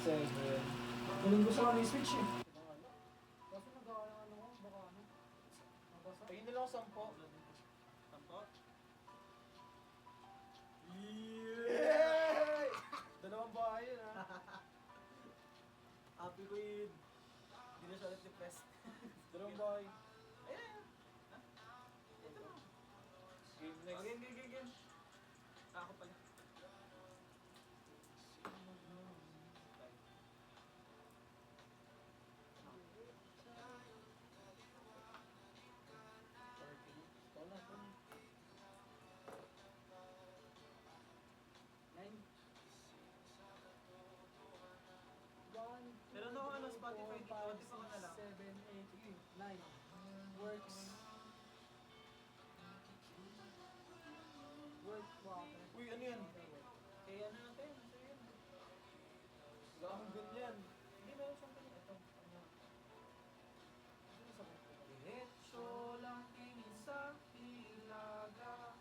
7. Kunin ko sa ano yung switch eh. Kaso nag-aalang ano ko, baka ano. Nabasa. Tingin nila ako 10. Tampo? Yay! Dalawang bahay yun ha. Happy ko yun. Hindi na siya ulit depressed. Dalawang bahay. Ayan. Ha? Ito mo. Game next. Game. Ako pala. Ikaw na. Meron ako ano, Spotify dito. Di pa ko na lang. 7, 8, 9. Works. Work water. Uy, ano yan? Kaya ano natin? Nasa yun. Wala akong ganyan. Hindi meron siyang ganyan. Ito. Ano? Ano sa ko? Diretso lang tingin sa hilaga.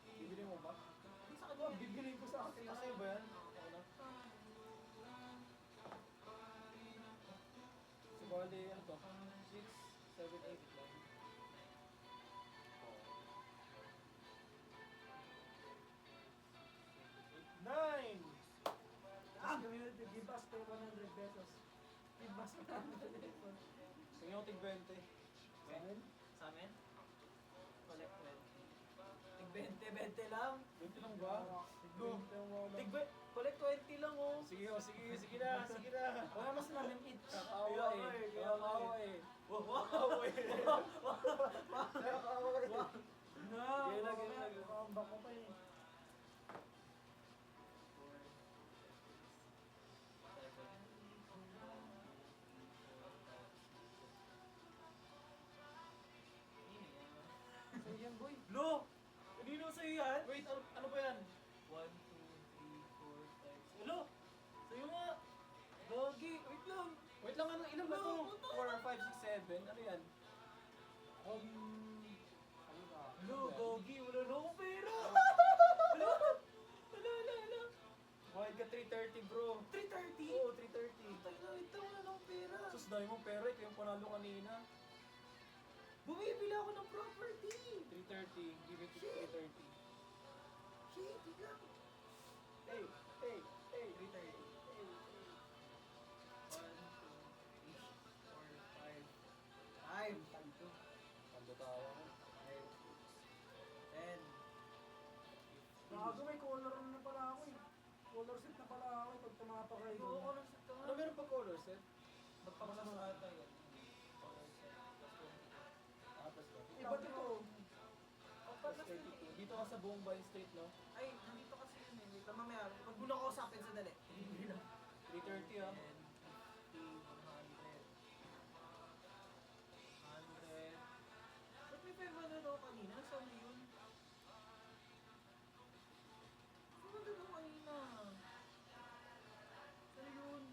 Bibili mo ba? Hindi sa kanya. Bibili ko sa akin. Kasi ba yan? Ako na. So, bali, ano to? 6, 7, 8, 9. Nine! Tapos kami na give us 100 pesos. Give us 100 pesos. Tingin ako tig 20. Sa amin? Sa amin? Collect 20. Tig 20 lang. 20 lang ba? Go. Collect 20 lang oh. Sige, oh, sige na. Wala mas namin it. Nakakawa eh. Nakakawa eh. Wow. Nakakawa eh. Nakakawa eh. Na, Gila. Kambak ko pa eh. So yan boy. Lo! Hindi na sa'yo yan? Wait, ano ba yan? 1, 2, 3, 4, 5, 6. Lo! Sa'yo nga! Gagi! Wait lang! Wait lang, ano, ilan ba to? 4, 5, 6, 7. Ano yan? Ano ba? Lo! Gagi! Wala na akong pera! Lo! Hala! Bayad ka 330 bro. 330? Oo, 330. Tayo na, ito wala na akong pera. Sus, dami mong pera. Ito yung panalo kanina. Bumibili ako ng property! 330. Give it to Shit. 330. Shit! Biglang! Hey! 330. 1, 2, 3, 4, 5. 5. Tanda tawa ko. 10. Gago may color na pala ako eh. Color set na pala ako pag tumapakay Oo, ko. color set ka nga. Ano meron pa color set? Magpapasas ata yan. Tapos ba? Iba't ito. Pagpas 32. Dito ka sa buong Vine Street, no? Ay, nandito kasi yun eh. Wait lang mamaya. Huwag mo na ako usapin sa dali. 330 ah. 10, 50, 100. 100. Ba't may 500 ako kanina? Saan na yun? Saan na ako kanina? Saan yun? 100.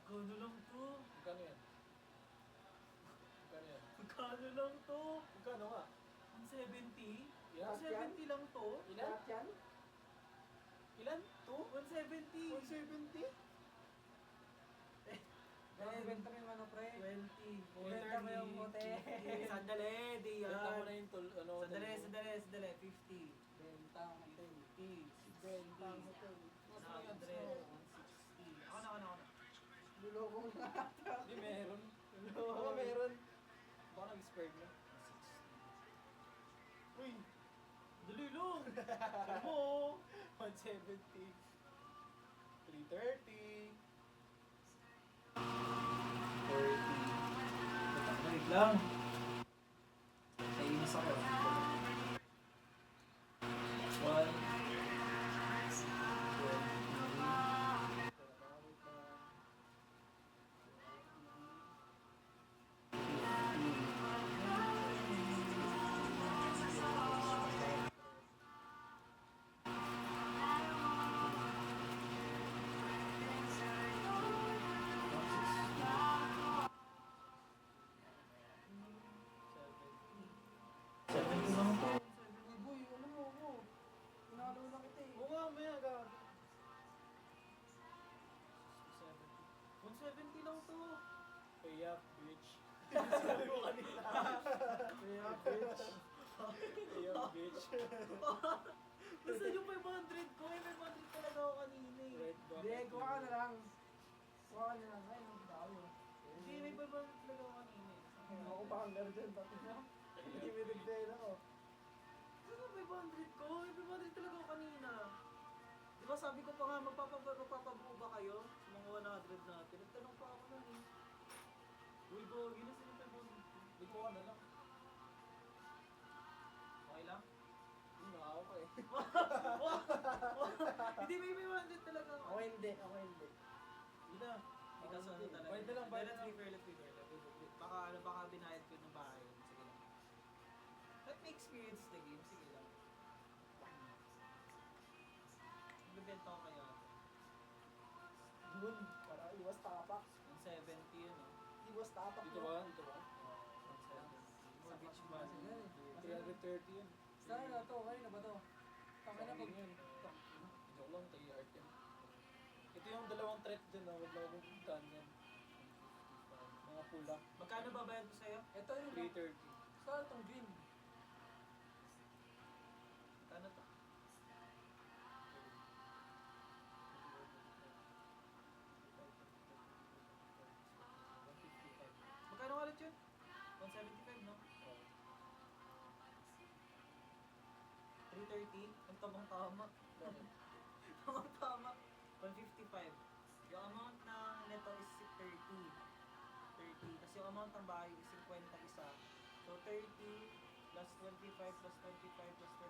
Magkano lang to? Magkano yan? Magkano yan? Magkano lang to? Magkano nga? 170? Yan? 170 lang to? Ilan? Lahat yan? Ilan? 2? 170? 170? Benta mo yung ano pre. 20, 40, Benta mo yung bote. 50. Sandali, di yan. Benta mo na yung ano, Sandali. 50. Benta mo ito. 50. Benta mo ito. 100. 160. Ako na. Luloko mo na. Hindi meron. Baka meron. Baka nag-squared na. Uy! Dali lang. Sabi mo. 170. 330. 30. Wait lang. Naiinis ako. 1. 170 lang to. Pay up, bitch. Sabi ko kanina. Pay up, bitch. Pay up, bitch. Gusto yung 500 ko? Eh, 500 talaga ako kanina eh. Red bucket. Hindi, kuha ka na lang. Kuha ka na lang. Ay, ang dami. Hindi, may 500 talaga ako kanina eh. Ako pa hanggar dyan, pati na. Hindi may nagdahin ako. Ano 500 ko? May 500 talaga ako kanina. Di ba sabi ko pa nga, magpapabuo ba kayo sa mga 100 natin? Nagtanong pa ako nun eh. Uy, gogi na sila 500. Di ko ka na lang. Okay lang? Hindi ako pa eh. Hindi, may 500 talaga ako. Ako hindi, ako hindi. Hindi na. Hindi ka sana talaga. Bayad na lang, bayad na Let's lang. be fair, let's be fair. Baka binayad ko ng bahay. Sige lang. Let me experience the game. Sige lang. Magbibenta ko kayo. Yun, para iwas tapak. Yung 70 yun oh. Iwas tapak. Dito ba? Dito ba? Sa beach ba? 330 yun. Saan na to? Kayo na ba to? Tangin na Saging yun. Joke lang, tayo art yan. Ito yung dalawang threat dyan na wag lang akong puntahan yan. Mga pula. Magkano babayad ko sa'yo? Ito yung 330. saan itong green? Magkano to? Magkano ulit yun? 175 no? 330? Ang tamang-tama. Tamang-tama. 155. Yung amount ng neto is 30. 30. Kasi yung amount ng bahay is 50 isa. So 30 plus 25 plus 25 plus 25 plus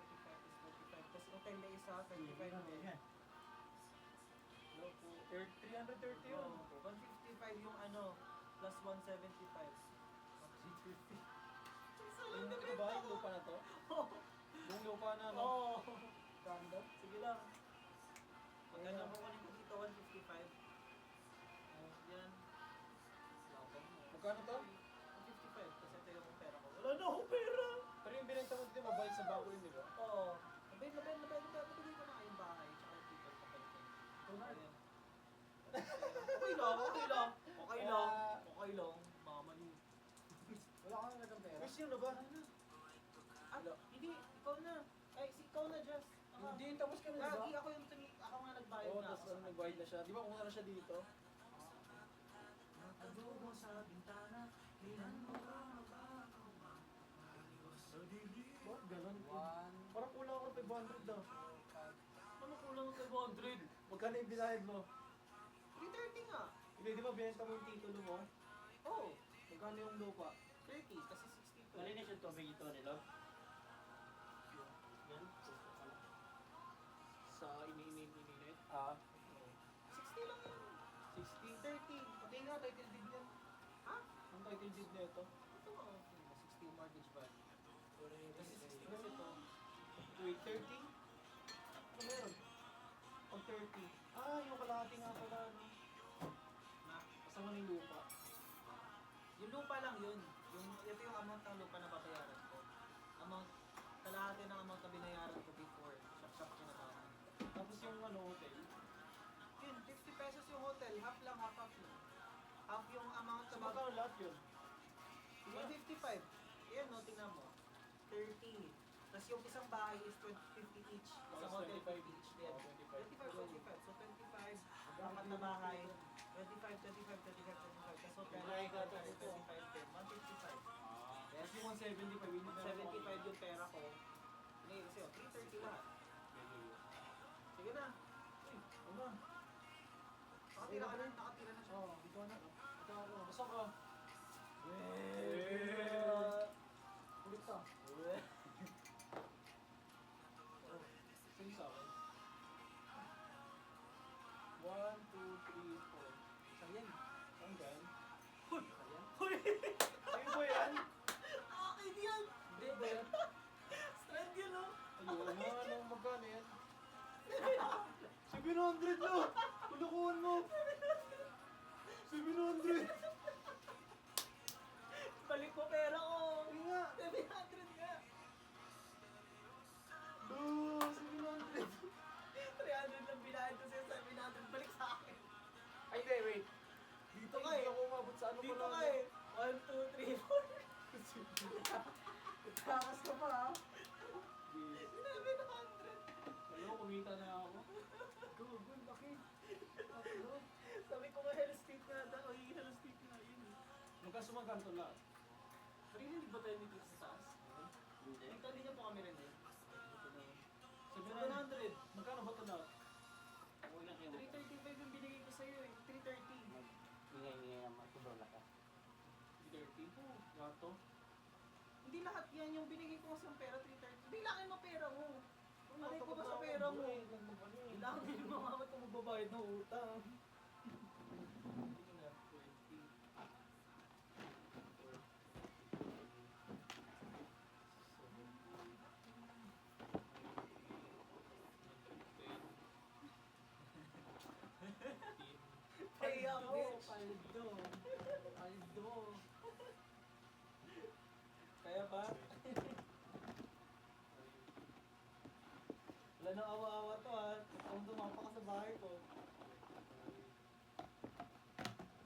25. Tapos hotel na isa, 25 din. Hello po. 330 yun. Oh, 155 yung ano, plus 175. 350. Yung ito ba yung lupa na to? Yung lupa na no? Oo. Ganda. Sige lang. Magkano mo kunin ko dito? 155. Yan. Laban mo. Magkano to? 155. Kasi ito yung pera ko. Wala na akong pera! Pero yung binenta mo dito, mabalik sa bako yun, di ba? Oo. Labay ko na kayong bahay. Tsaka yung people sa palitin. Ito na. Ayan. Okay lang, okay lang. Okay lang. Okay lang. Mama niyo. Wala kang nagang pera. Wish yun na ba? Ah, hindi. Ikaw na. Ay, ikaw na, Jess. Ako. Hindi, tapos ka na Lagi diba? ako yung ako nga nagbayad Oo, na tapos ako sa nag-wide na siya. Di ba kung na siya dito? Nakadugo sa bintana, ilan mo ba Bakit ganun? One. Parang kulang ako ng 500 daw. Ano kulang ng 500? Magkano yung binayad mo? 330 nga. Hindi, di ba binenta mo yung titulo mo? Oo. Magkano yung lupa? 30 kasi 62. Malinis yung tubig ito nila. Yan. Sa iniinit. Ah. 60 lang yun. 60? 30. Pati nga, title deed niyan. Ha? Ang title deed na ito. Ito nga. 60 yung mortgage ba? Kasi 60 kasi ito. Wait, 30? Ano meron? Pag 30. Ah, yung kalahati nga pala, no? Na? Kasama na yung lupa. Yung lupa lang yun. Ito yung amount ng lupa na babayaran ko. Amount, kalahati ng amount na binayaran ko before. Shop-shop ko na tama. Tapos yung ano, hotel. Yun, 50 pesos yung hotel. Half lang, half lang. Half yung amount Sa na magkano lahat yun? 155. Yan, no, tingnan mo. 30. Tapos yung isang bahay is 50 each. Isang hotel 50 each. Yan. Oh, 25. 25. So 25. Apat na bahay. 25. Tapos hotel. Bahay ka to, 25 din. 155. Tapos yung 175, yun yung pera ko. 75 yung pera ko. Ngayon kasi, 330 lahat. Sige na. Uy, Ano? nakatira ka na. Nakatira na siya. Oo, dito na. Ito ako. Basta ka. Ulit ka. Sige sa akin. 1, 2, 3, 4. Sayan. Saan yan? Sayan. Uy! Sa'yo ba yan? Akin yan! Hindi ba yan? Strand yun, no? Ayun na, ano, magkano yan? 700 no! Kulukuhan mo! 700! Balik mo pera ko! Hindi nga! 700 nga! Oh, 700! 300 lang binayad ko sa'yo, 700 balik sa akin. Ay, hindi, wait. Takas ka pa ha. 700! Alam ko, kumita na ako. Google, laki. Tatlo. Sabi ko nga Hell State na daw. Ay, Hell State na yun. Magkasumagan to lahat. Marinig ba tayo nito sa taas? Hindi. Nagtali niya po kami rin eh. 700. Magkano ba to lahat? Okay lang kayo. 335 yung binigay ko sa'yo eh. 330. Ingay-ingay naman. Sobrang lakas. 30 po. Gato. Hindi lahat yan yung binigay ko sa pera 330. Bilangin mo pera mo. Malay ko ba sa pera mo? Bilangin mo nga ba't kung magbabayad ng utang? Hindi na, 20. Pay ako. Paldo. Paldo. Kaya ba? Wala nang awa-awa to ha. Kung dumapa ka sa bahay ko.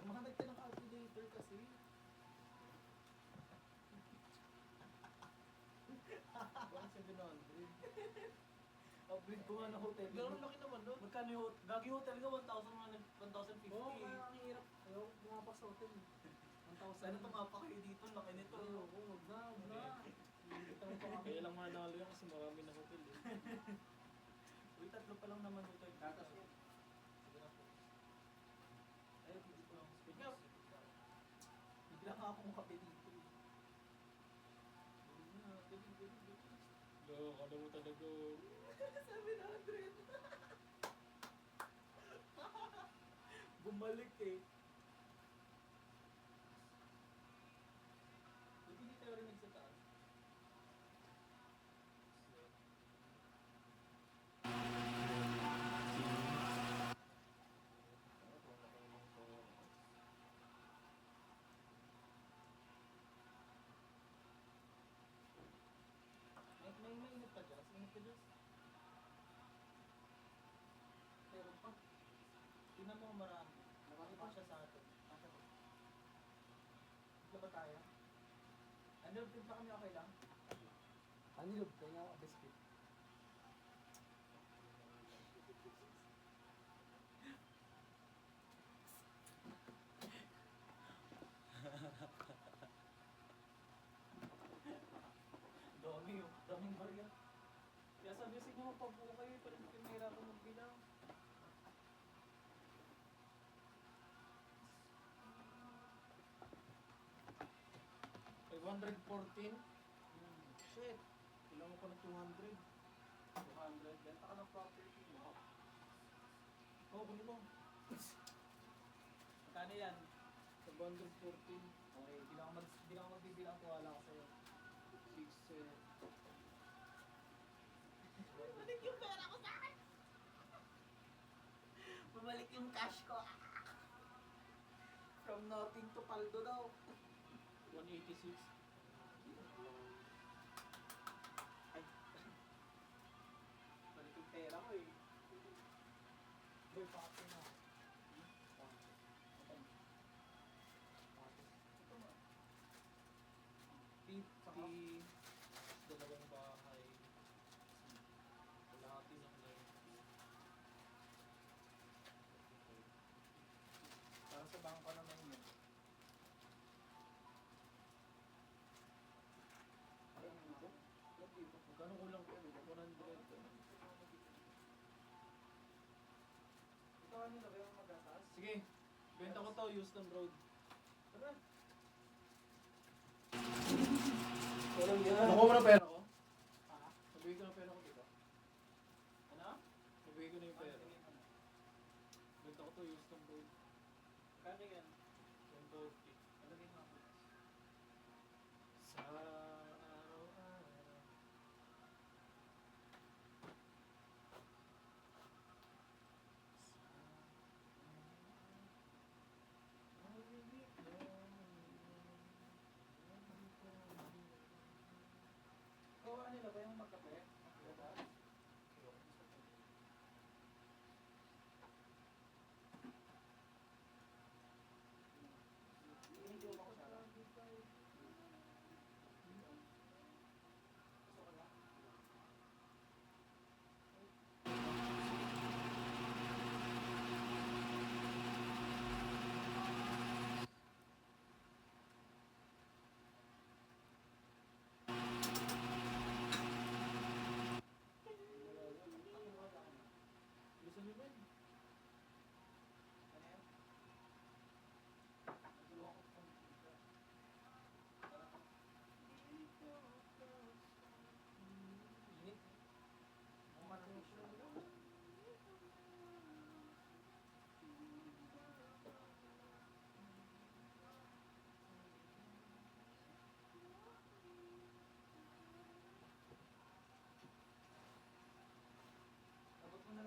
Kumahanag ka ng calculator kasi. Bakit 700? Upgrade ko nga ng hotel. Gano'n laki naman doon. Magkano yung Gagi hotel ka 1,150. Oo, kaya ang hirap. Ayaw, pumapas sa hotel. 1,000. Sana tumapa kayo dito. Laki nito. Oo, wag na, wag na. Hindi mo pa kami. Kaya lang manalo yan kasi marami na hotel eh. Uy, tatlo pa lang naman hotel. Gatas mo. Ay, dito lang. Speak up. Bigla nga akong kape dito. Go, kada mo talaga. 700. Bumalik eh. Ba't hindi tayo rinig sa taas? May init pa dyan? Init ka dyan? Meron pa. Tingnan mo marami. Marami pa siya sa atin. Kasya pa. Ito ba tayo? Ano, timpla kami okay lang? Anilog, kaya nga biscuit. Daming barya. Kaya sabi sa inyo, pagbuo kayo, pero hindi kayo mahirapan magbilang. Shit. Kailangan ko na 200. 200. Benta ka ng property mo. Oo, kunin mo. Magkano yan? 714. Okay, di lang ako magbibilang, tuwala ko sa'yo. 6, 7. Bumalik yung pera ko sa akin! Bumalik yung cash ko. From nothing to paldo daw. 186. Ay. Balik yung pera ko eh. Boy, papi na. Ito nga. 50. Dalawang bahay. Kalahati ng 90. Para sa bangko naman yun. Ayun dito. Ba't dito? Magkano kulang ko? 100. Ito kanina ba yung magatas? Sige. Benta ko to, Houston Road. Tara. Walang Nakuha mo na pera ko? Ha? Nabigay ko na pera ko, diba? Ano? Nabigay ko na yung pera. Tingin mo na. Benta ko to, Houston Road. Kano yan? 140. Alagay mo ako. Sa araw-araw. Gawa nila ba yung magkape? Magatas? Hindi ko ako siya.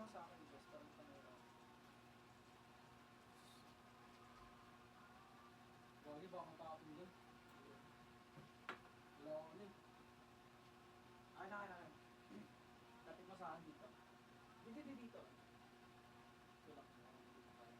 lang sa akin, boss. Parang panira. Gagi, baka matapin doon. Wala ako ulit. Akin na, akin na, akin. Lapit mo sa akin dito. Hindi, hindi dito. Wala. Hindi ko kaya.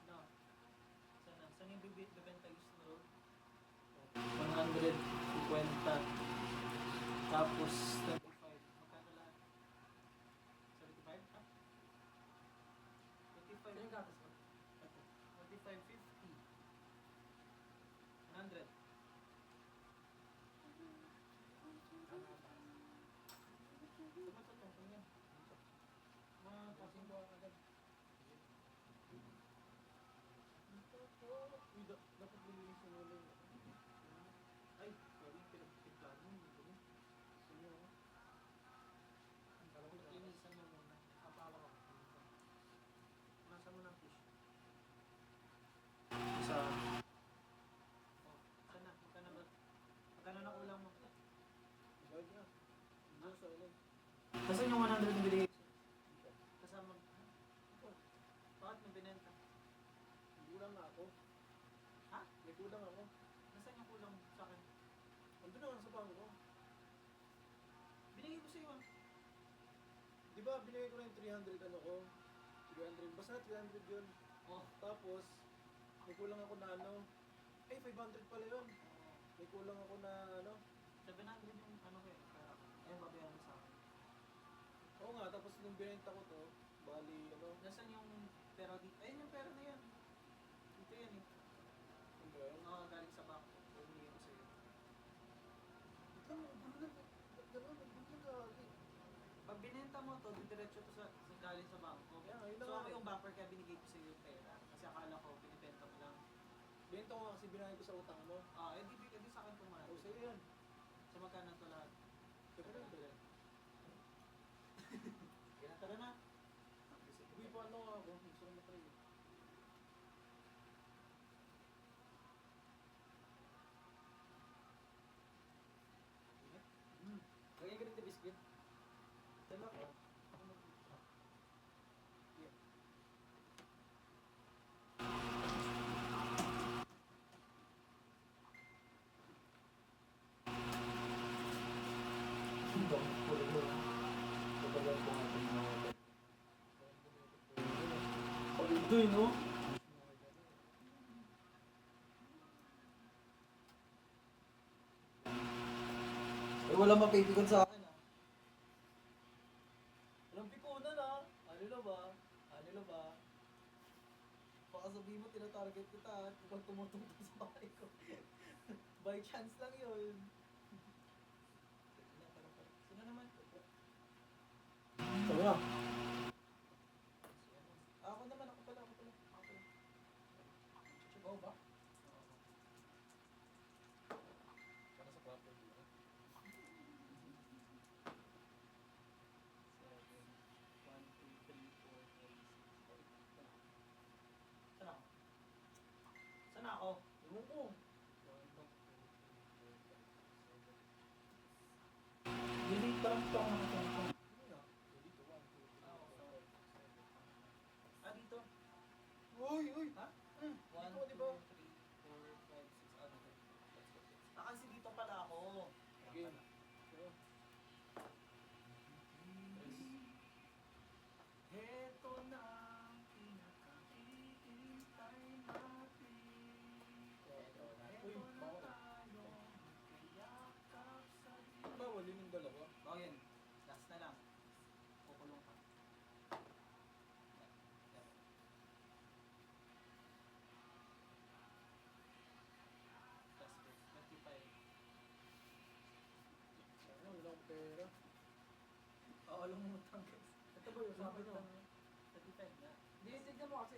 No. Sana, saan yung bibenta yung road? 150. Tapos, 25. Magkano lahat? 75? Ha? 25. Saan yung gatas ko? 25.50. 100. Tumatotong ko yan. Mga passing ko agad. Uy, dapat lilinis yung ulo. ay, gawin pinagpiplan mo. Hindi. Sino? Linisan mo muna. Kapawa ka. Nasa mo ng fish. Isa. Oh, sana. Magkano ba? Magkano na ulam mo? Bag na. Doon sa ulo. Kasan yung 100 na binigay? Kasama. Bakit mo binenta? Kulang na ako. Ha? May kulang ako. Nasaan yung kulang sa akin? Andun na nga sa bangko. Binigay ko sa iyo. Di ba binigay ko na yung 300 ano ko? 300. Basta 300 yun. Oh. Tapos, may kulang ako na ano. Eh, 500 pala yun. May kulang ako na ano. 700 yung ano ko eh. Pera ko. Ayun, babayaran mo sa akin. Oo nga, tapos nung binenta ko to, bali ano. Nasaan yung pera dito? Ayun yung pera na yan. Dito yan eh. Ano ba yun? Galing sa bangko. Binigay ko sa iyo. Ito, bulan. Gano'n, bulan ka agi. Pag binenta mo to, diretso to sa galing sa bangko. Kaya nga, yun na So nga ako eh. yung bumper kaya binigay ko sa iyo yung pera. Kasi akala ko, binibenta mo lang. Binenta ko nga kasi binayad ko sa utang mo. Di sa akin pumahan. O, sa'yo yan. So magkano to lahat? Siyempre na ba yan? Kaya tara na. Uy, paano nga ako? Gusto ko na-try. Lagyan ka rin na biscuit. Tala ko. Yeah. Ito yun, no? Eh, wala mapipikon sa akin ah. Walang pikunan, ah. Ano ba? Ano ba? Baka sabihin mo, tinatarget kita at ikaw tumutungtong sa bahay ko. By chance lang yun. Sino naman? Ito na. Ako naman, ako pala. Ikaw ba? Para sa proper dito. 7, 1, 2, 3, 4, 5, 6. Saan ako? Ewan ko. Delete pa lang ito ako nakatungtong. Dito, 1, 2, 3, 4, 5, 6, 7, 8. Ah, dito. Uy, uy! Ha? 1, One, di ba? 2, 3, 4, 5, 6. Ano to? Kasi dito pala ako. Okay. Heto na ang pinakahihintay natin. Heto Uy, na bawal. tayo. Kayakap sa Bawal yun yung dalawa. Oh, yun. Last na lang. Kukulong ka. Plus 25. Ano, wala akong pera. Oo, lumutang guys. Ito ba yung sabi ko? 35 na. Hindi, tignan mo kasi.